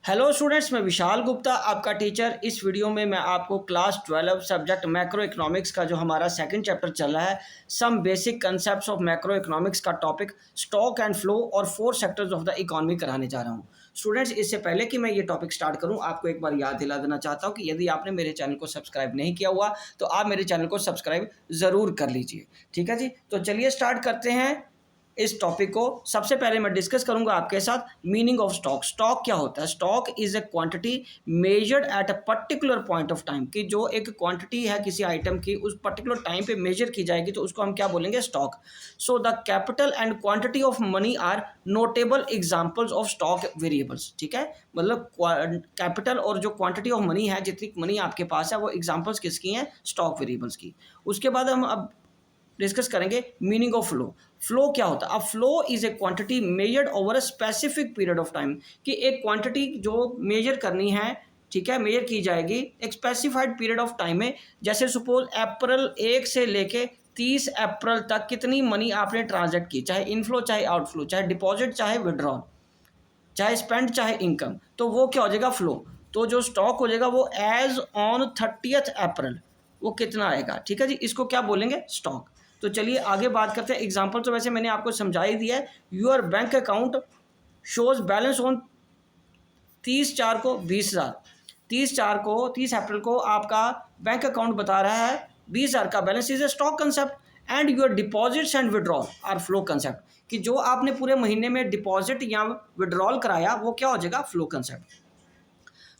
Hello students, मैं विशाल गुप्ता आपका teacher. इस वीडियो में मैं आपको क्लास 12 सब्जेक्ट मैक्रो इकोनॉमिक्स का जो हमारा सेकंड चैप्टर चल रहा है, some basic concepts of macroeconomics का टॉपिक स्टॉक एंड फ्लो और 4 सेक्टर्स ऑफ द इकोनॉमी कराने जा रहा हूं। स्टूडेंट्स, इससे पहले कि मैं ये टॉपिक स्टार्ट करूं, आपको एक बार याद दिला देना चाहता हूं कि यदि आपने मेरे चैनल को सब्सक्राइब नहीं किया हुआ तो आप मेरे चैनल को सब्सक्राइब ज़रूर कर लीजिए। ठीक है जी, तो चलिए स्टार्ट करते हैं इस टॉपिक को। सबसे पहले मैं डिस्कस करूंगा आपके साथ मीनिंग ऑफ स्टॉक। स्टॉक क्या होता है? Stock is a quantity measured eight a particular point of time. कि जो एक क्वांटिटी है किसी आइटम की, उस पर्टिकुलर टाइम पे मेजर की जाएगी तो उसको हम क्या बोलेंगे? Stock. So the capital and quantity of money are notable examples of stock variables. ठीक है, मतलब कैपिटल और जो क्वांटिटी ऑफ मनी है, जितनी मनी आपके पास है, वो एग्जांपल्स किसकी हैं? स्टॉक वेरिएबल्स की। उसके बाद हम अब डिस्कस करेंगे मीनिंग ऑफ फ्लो। फ्लो क्या होता है? अब flow is a quantity measured over a specific period of time. कि एक क्वांटिटी जो मेजर करनी है, ठीक है, मेजर की जाएगी एक स्पेसिफाइड पीरियड ऑफ टाइम में। जैसे सपोज अप्रैल 1 से लेके 30 अप्रैल तक कितनी मनी आपने ट्रांजैक्ट की, चाहे इनफ्लो चाहे आउटफ्लो, चाहे डिपॉजिट चाहे विड्रॉल, चाहे स्पेंड चाहे इनकम, तो वो क्या हो जाएगा? फ्लो। तो जो स्टॉक हो जाएगा वो एज ऑन 30 अप्रैल वो कितना आएगा? ठीक है जी, इसको क्या बोलेंगे? स्टॉक। तो चलिए आगे बात करते हैं। एग्जांपल तो वैसे मैंने आपको समझा ही दिया है। Your bank account shows balance on 30/4 को 20,000। 30 अप्रैल को आपका बैंक अकाउंट बता रहा है 20,000 का balance. Is a stock concept and your deposits and withdrawal are flow concept. कि जो आपने पूरे महीने में डिपॉजिट या विड्रॉल कराया वो क्या हो जाएगा? Flow concept.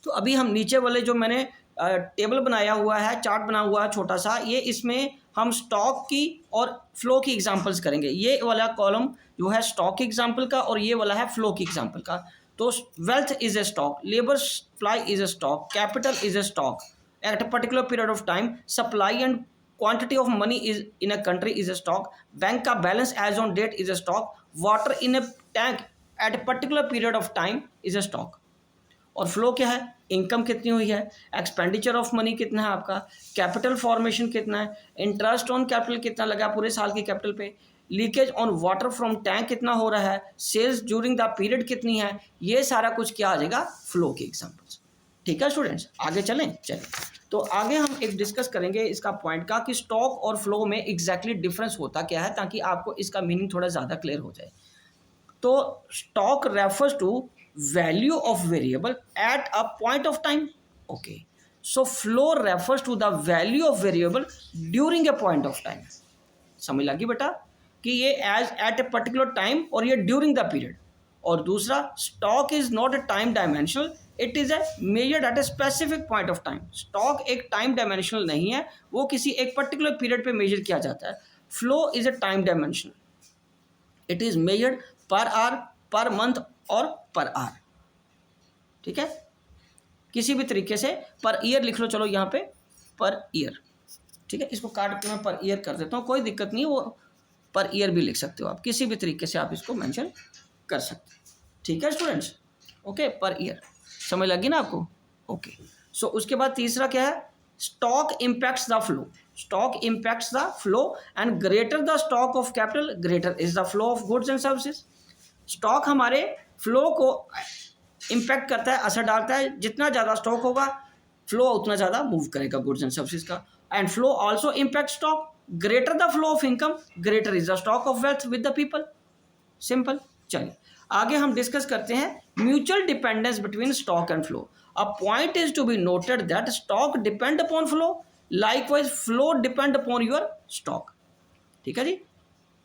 तो अभी हम नीचे वाले जो मैंने टेबल बनाया हुआ है, चार्ट बना हुआ है छोटा सा, ये इसमें हम स्टॉक की और फ्लो की एग्जांपल्स करेंगे। ये वाला कॉलम जो है स्टॉक की एग्जांपल का और ये वाला है फ्लो की एग्जांपल का। तो wealth is a stock, labour supply is a stock, capital is a stock at a particular period of time, supply and quantity of money is in a country is a stock, bank का balance as on date is a stock, water in a tank at a particular period of time is a stock. और flow क्या है? Income कितनी हुई है, expenditure of money कितना है आपका, कैपिटल फॉर्मेशन कितना है, इंटरेस्ट ऑन कैपिटल कितना लगा पूरे साल की कैपिटल पे, leakage on water from tank कितना हो रहा है, सेल्स ड्यूरिंग द पीरियड कितनी है। ये सारा कुछ क्या आ जाएगा? फ्लो के एग्जांपल्स। ठीक है स्टूडेंट्स, आगे चलें। चलें तो आगे हम एक डिस्कस करेंगे इसका पॉइंट का कि स्टॉक और फ्लो में एग्जैक्टली डिफरेंस होता क्या है, ताकि आपको इसका मीनिंग थोड़ा ज़्यादा क्लियर हो जाए। तो stock refers to value of variable at a point of time. Okay, so flow refers to the value of variable during a point of time. समझ लगी बेटा कि ये as at a particular time और ये ड्यूरिंग द पीरियड। और दूसरा, stock is not a time dimensional, it is a measured at a specific point of time. Stock एक टाइम डायमेंशनल नहीं है, वो किसी एक पर्टिकुलर पीरियड पे मेजर किया जाता है। Flow is a time dimensional, it is measured per hour, per month और पर आवर। ठीक है, किसी भी तरीके से पर ईयर लिख लो, चलो यहाँ पे पर ईयर। ठीक है, इसको काट के मैं पर ईयर कर देता हूँ, कोई दिक्कत नहीं है, वो पर ईयर भी लिख सकते हो आप, किसी भी तरीके से आप इसको मेंशन कर सकते हो। ठीक है स्टूडेंट्स, ओके, पर ईयर। समझ लगी ना आपको? ओके। सो उसके बाद तीसरा क्या है? Stock impacts the flow. Stock impacts the flow and greater the stock of capital greater is the flow of goods and services. Stock हमारे फ्लो को इम्पैक्ट करता है, असर डालता है। जितना ज़्यादा स्टॉक होगा, फ्लो उतना ज़्यादा मूव करेगा गुड्स एंड सर्विसेज का। And flow also impact stock. Greater the flow of income greater is the stock of wealth with the people. Simple. चलिए आगे हम डिस्कस करते हैं mutual dependence between stock and flow. A point is to be noted that stock depend upon flow, likewise flow depend upon your stock. ठीक है जी,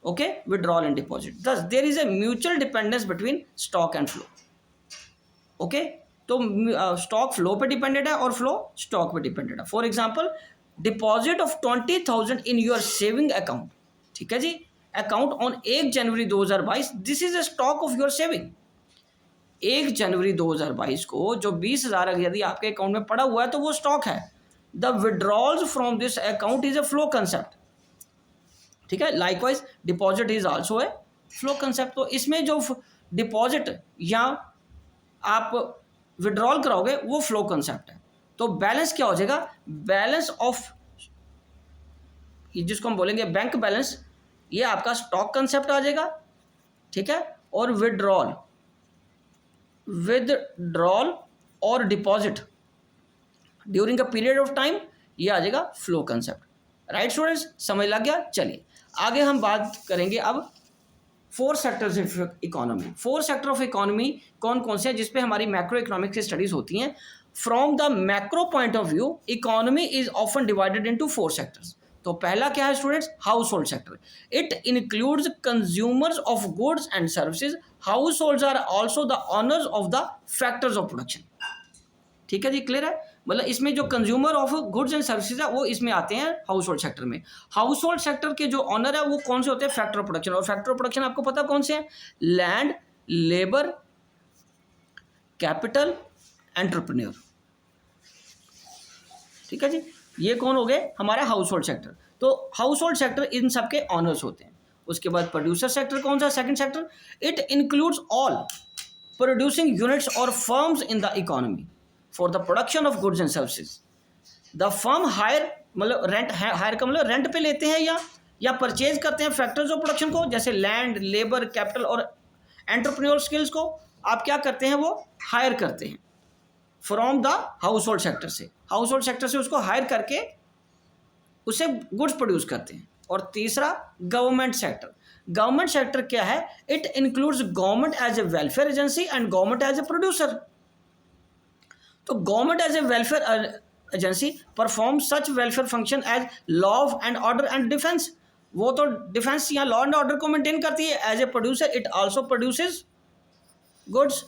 okay, withdrawal and deposit. Thus there is a mutual dependence between stock and flow. Okay, तो stock flow पे depended है और flow stock पे depended है। For example, deposit of 20,000 in your saving account. ठीक है जी, account on 1 January 2022, this is a stock of your saving. 1 जनवरी 2022 को जो 20,000 यदि आपके अकाउंट में पड़ा हुआ है तो वो स्टॉक है। The withdrawals from this account is a flow concept. ठीक है, likewise deposit is also a flow concept. तो इसमें जो डिपॉजिट या आप विड्रॉल कराओगे वो फ्लो कंसेप्ट है। तो बैलेंस क्या हो जाएगा? बैलेंस ऑफ, जिसको हम बोलेंगे बैंक बैलेंस, ये आपका स्टॉक कंसेप्ट आ जाएगा। ठीक है, और विड्रॉल विदड्रॉल और deposit during a period of time, ये आ जाएगा फ्लो कंसेप्ट। राइट स्टूडेंट्स, समझ लग गया। चलिए आगे हम बात करेंगे अब four sectors of economy. Four sector of economy कौन कौन से हैं जिसपे हमारी मैक्रो इकोनॉमिक्स की स्टडीज होती हैं। From the macro point of view economy is often divided into four sectors. तो पहला क्या है students, household sector. It includes consumers of goods and services. Households are also the owners of the factors of production. ठीक है जी, clear है। मतलब इसमें जो consumer of goods and services है वो इसमें आते हैं हाउस होल्ड सेक्टर में। हाउस होल्ड सेक्टर के जो ऑनर है वो कौन से होते हैं, फैक्टर ऑफ प्रोडक्शन। और फैक्टर ऑफ प्रोडक्शन आपको पता कौन से हैं, लैंड, लेबर, कैपिटल, एंटरप्रेन्योर। ठीक है जी, ये कौन हो गए हमारा हाउस होल्ड सेक्टर। तो हाउस होल्ड सेक्टर इन सबके ऑनर्स होते हैं। उसके बाद प्रोड्यूसर सेक्टर कौन सा, second sector. It includes all producing units और firms in the economy for the production of goods and services. The firm hire, मतलब रेंट, हायर का मतलब रेंट पे लेते हैं या परचेज करते हैं फैक्टर्स ऑफ प्रोडक्शन को, जैसे लैंड, लेबर, कैपिटल और एंटरप्रेन्योर स्किल्स को आप क्या करते हैं, वो हायर करते हैं from the house hold sector से। हाउस होल्ड सेक्टर से उसको हायर करके उसे गुड्स प्रोड्यूस करते हैं। और तीसरा गवर्नमेंट सेक्टर। गवर्नमेंट सेक्टर क्या है, it includes government as a welfare agency and government as a producer. तो government as a welfare agency perform such welfare function as law and order and defence. वो तो defence या law and order को maintain करती है। As a producer it also produces goods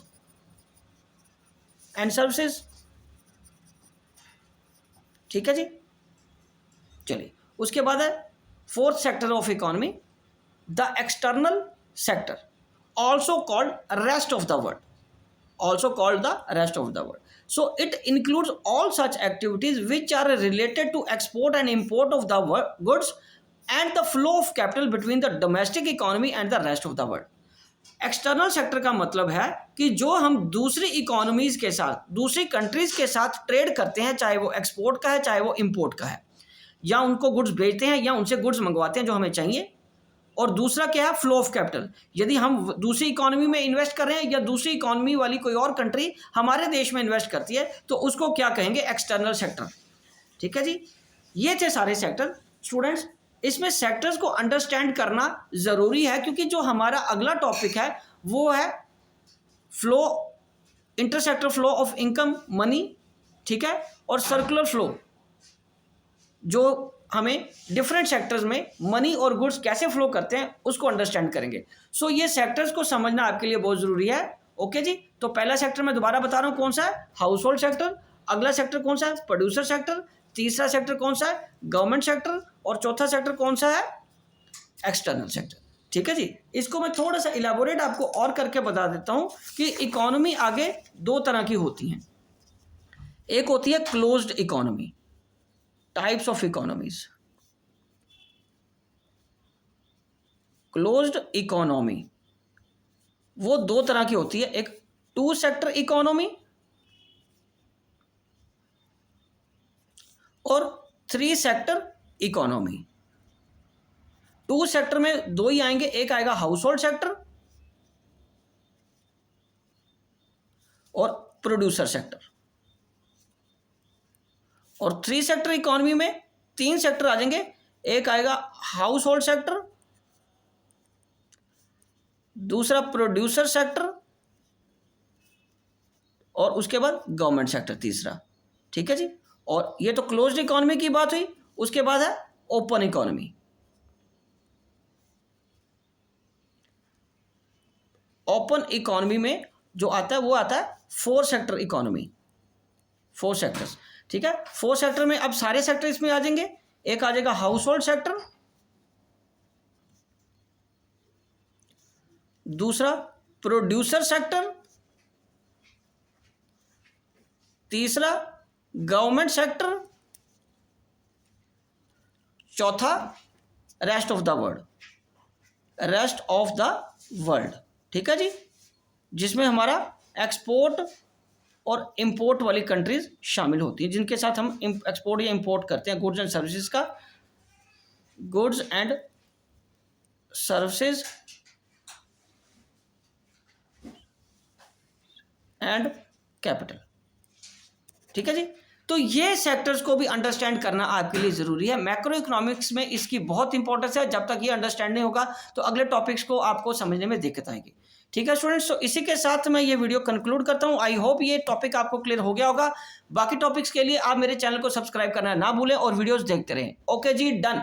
and services. ठीक है जी, चलिए उसके बाद है fourth sector of economy, the external sector, also called rest of the world, also called the rest of the world. So it includes all such activities which are related to export and import of the goods and the flow of capital between the domestic economy and the rest of the world. External sector का मतलब है कि जो हम दूसरी economies के साथ, दूसरी कंट्रीज के साथ ट्रेड करते हैं, चाहे वो एक्सपोर्ट का है चाहे वो इंपोर्ट का है, या उनको गुड्स भेजते हैं या उनसे गुड्स मंगवाते हैं जो हमें चाहिए। और दूसरा क्या है, फ्लो ऑफ कैपिटल। यदि हम दूसरी इकोनॉमी में इन्वेस्ट कर रहे हैं या दूसरी इकोनॉमी वाली कोई और कंट्री हमारे देश में इन्वेस्ट करती है तो उसको क्या कहेंगे, एक्सटर्नल सेक्टर। ठीक है जी, ये थे सारे सेक्टर। स्टूडेंट्स इसमें सेक्टर्स को अंडरस्टैंड करना ज़रूरी है क्योंकि जो हमारा अगला टॉपिक है वो है flow, intersector flow of income, money. ठीक है, और सर्कुलर फ्लो, जो हमें डिफरेंट सेक्टर्स में मनी और गुड्स कैसे फ्लो करते हैं उसको अंडरस्टैंड करेंगे। सो ये सेक्टर्स को समझना आपके लिए बहुत ज़रूरी है। ओके जी, तो पहला सेक्टर मैं दोबारा बता रहा हूँ कौन सा है, हाउस होल्ड सेक्टर। अगला सेक्टर कौन सा है, प्रोड्यूसर सेक्टर। तीसरा सेक्टर कौन सा है, गवर्नमेंट सेक्टर। और चौथा सेक्टर कौन सा है, एक्सटर्नल सेक्टर। ठीक है जी, इसको मैं थोड़ा सा इलेबोरेट आपको और करके बता देता हूँ कि इकोनॉमी आगे दो तरह की होती हैं। एक होती है closed economy, types of economies. Closed economy वो दो तरह की होती है, एक टू सेक्टर इकोनॉमी और three sector economy. Two sector में दो ही आएंगे, एक आएगा हाउस होल्ड सेक्टर और प्रोड्यूसर सेक्टर। और थ्री सेक्टर इकोनॉमी में तीन सेक्टर आ जाएंगे, एक आएगा हाउस होल्ड सेक्टर, दूसरा प्रोड्यूसर सेक्टर और उसके बाद गवर्नमेंट सेक्टर तीसरा। ठीक है जी, और ये तो क्लोज्ड इकोनॉमी की बात हुई। उसके बाद है ओपन इकोनॉमी। ओपन इकोनॉमी में जो आता है वो आता है four sector economy, four sectors. ठीक है, फोर सेक्टर में अब सारे सेक्टर इसमें आ जाएंगे। एक आ जाएगा हाउस होल्ड सेक्टर, दूसरा प्रोड्यूसर सेक्टर, तीसरा गवर्नमेंट सेक्टर, चौथा rest of the world, rest of the world. ठीक है जी, जिसमें हमारा एक्सपोर्ट और इंपोर्ट वाली कंट्रीज शामिल होती हैं, जिनके साथ हम एक्सपोर्ट या इंपोर्ट करते हैं गुड्स एंड सर्विसेज का, goods and services and capital. ठीक है जी। तो ये सेक्टर्स को भी अंडरस्टैंड करना आपके लिए ज़रूरी है। मैक्रो इकोनॉमिक्स में इसकी बहुत इंपॉर्टेंस है। जब तक ये अंडरस्टैंड नहीं होगा तो अगले टॉपिक्स को आपको समझने में दिक्कत आएगी। ठीक है स्टूडेंट्स, तो इसी के साथ मैं ये वीडियो कंक्लूड करता हूँ। आई होप ये टॉपिक आपको क्लियर हो गया होगा। बाकी टॉपिक्स के लिए आप मेरे चैनल को सब्सक्राइब करना ना भूलें और वीडियोज़ देखते रहें। ओके जी, डन।